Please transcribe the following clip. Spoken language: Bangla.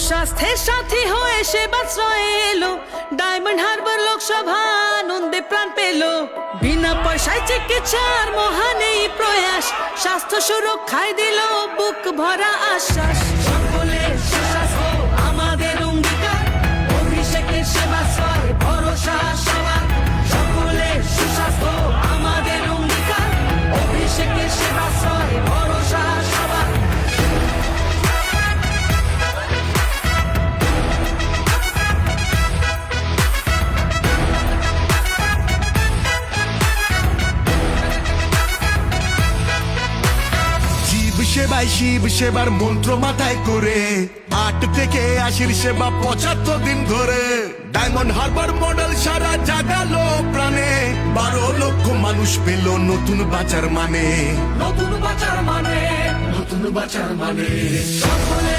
স্বাস্থ্যের সাথী হয়ে সেবাশ্রয়ে এলো ডায়মন্ড হারবার লোকসভা আনন্দে প্রাণ পেল বিনা পয়সায় চিকিৎসার মহান এই প্রয়াস স্বাস্থ্য সুরক্ষায় দিল বুক ভরা আশ্বাস সকলের সুস্বাস্থ্য আমাদের অঙ্গীকার অভিষেকের সেবাশ্রয় ভরসা সবার সকলের সুস্বাস্থ্য আমাদের অঙ্গীকার অভিষেকের সেবাশ্রয় ভরসা সবার সেবাই শিব সেবার মন্ত্র মাথায় করে 8 থেকে 80 সেবা 75 দিন ধরে ডায়মন্ড হারবার মডেল সারা জাগালো প্রাণে 12 লক্ষ মানুষ পেল নতুন বাঁচার মানে নতুন বাঁচার মানে সকলে